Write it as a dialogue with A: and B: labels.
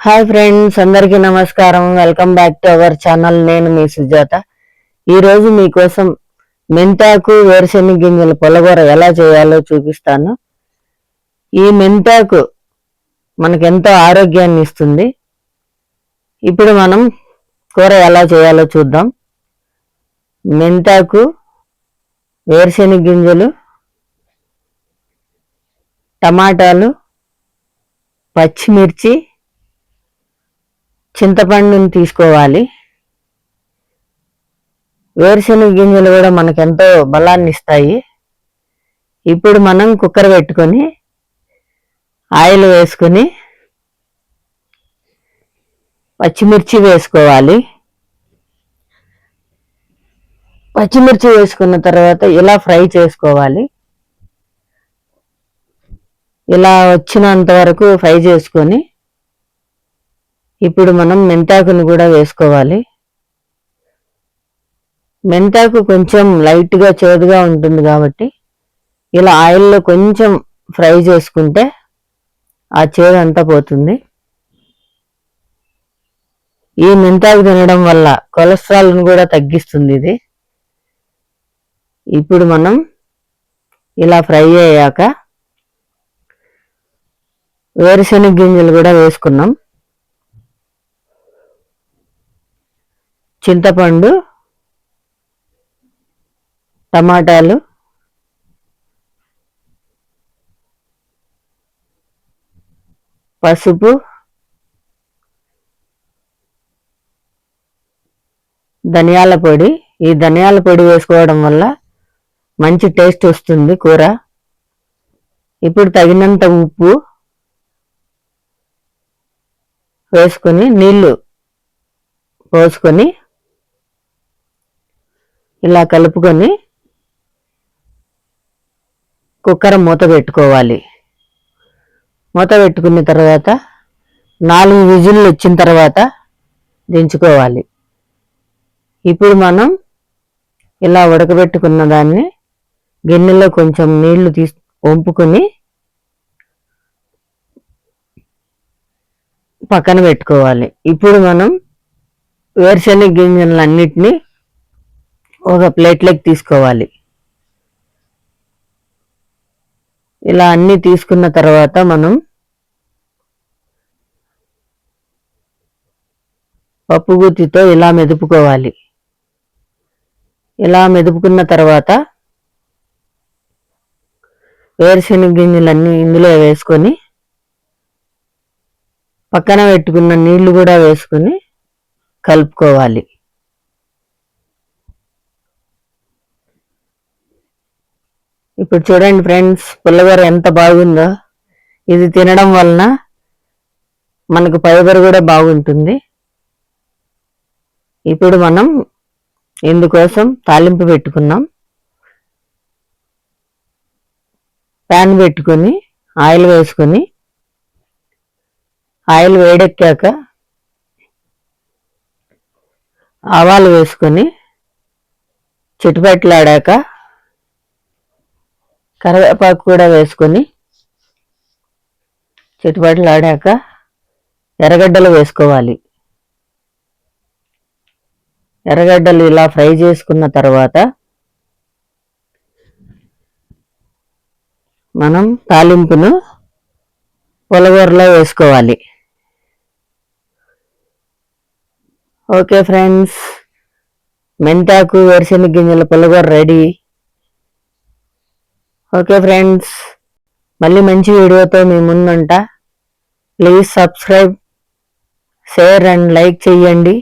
A: Hi friends, అందరికీ నమస్కారం. Welcome back to our channel. నేను మీ సుజాత. ఈరోజు మీకోసం మెంతాకు వేరుశెనగ గింజల పులగూర ఎలా చేయాలో చూపిస్తాను. ఈ మెంతాకు మనకెంతో ఆరోగ్యాన్ని ఇస్తుంది. ఇప్పుడు మనం కూర ఎలా చేయాలో చూద్దాం. మెంతాకు, వేరుశెనగ గింజలు, టమాటాలు, పచ్చిమిర్చి, చింతపండుని తీసుకోవాలి. వేరుశెనగ గింజలు కూడా మనకెంతో బలాన్ని ఇస్తాయి. ఇప్పుడు మనం కుక్కర్ పెట్టుకొని ఆయిల్ వేసుకొని పచ్చిమిర్చి వేసుకోవాలి. పచ్చిమిర్చి వేసుకున్న తర్వాత ఇలా ఫ్రై చేసుకోవాలి. ఇలా వచ్చినంత వరకు ఫ్రై చేసుకొని ఇప్పుడు మనం మెంతాకుని కూడా వేసుకోవాలి. మెంతాకు కొంచెం లైట్గా చేదుగా ఉంటుంది కాబట్టి ఇలా ఆయిల్లో కొంచెం ఫ్రై చేసుకుంటే ఆ చేదు అంతా పోతుంది. ఈ మెంతాకు తినడం వల్ల కొలెస్ట్రాల్ను కూడా తగ్గిస్తుంది ఇది. ఇప్పుడు మనం ఇలా ఫ్రై అయ్యాక వేరుశెనగ గింజలు కూడా వేసుకున్నాం. చింతపండు, టమాటాలు, పసుపు, ధనియాల పొడి. ఈ ధనియాల పొడి వేసుకోవడం వల్ల మంచి టేస్ట్ వస్తుంది కూర. ఇప్పుడు తగినంత ఉప్పు వేసుకొని నీళ్లు పోసుకొని ఇలా కలుపుకొని కుక్కర్ మూత పెట్టుకోవాలి. మూత పెట్టుకున్న తర్వాత 4 విజిల్లు వచ్చిన తర్వాత దించుకోవాలి. ఇప్పుడు మనం ఇలా ఉడకబెట్టుకున్న దాన్ని గిన్నెలో కొంచెం నీళ్లు వంపుకొని పక్కన పెట్టుకోవాలి. ఇప్పుడు మనం వేరుశెనగ గింజలన్నిటినీ ఒక ప్లేట్లోకి తీసుకోవాలి. ఇలా అన్నీ తీసుకున్న తర్వాత మనం పప్పు గుత్తితో ఇలా మెదుపుకోవాలి. ఇలా మెదుపుకున్న తర్వాత వేరుశెనగ గింజలన్నీ ఇందులో వేసుకొని పక్కన పెట్టుకున్న నీళ్లు కూడా వేసుకొని కలుపుకోవాలి. ఇప్పుడు చూడండి ఫ్రెండ్స్, పుల్లగూర ఎంత బాగుందో. ఇది తినడం వలన మనకు ఫైబర్ కూడా బాగుంటుంది. ఇప్పుడు మనం ఇందుకోసం తాలింపు పెట్టుకున్నాం. ప్యాన్ పెట్టుకొని ఆయిల్ వేసుకొని ఆయిల్ వేడెక్కాక ఆవాలు వేసుకొని చిటపట్లాడాక కరివేపాకు కూడా వేసుకొని చిటపట్లాడాక ఎర్రగడ్డలు వేసుకోవాలి. ఎర్రగడ్డలు ఇలా ఫ్రై చేసుకున్న తర్వాత మనం తాలింపును పులగూరలో వేసుకోవాలి. ఓకే ఫ్రెండ్స్, మెంతాకు వేరుశెనగ గింజల పులగూర రెడీ. ఓకే ఫ్రెండ్స్, మళ్ళీ మంచి వీడియోతో మీ ముందుంటా. Please subscribe, share and like చేయండి.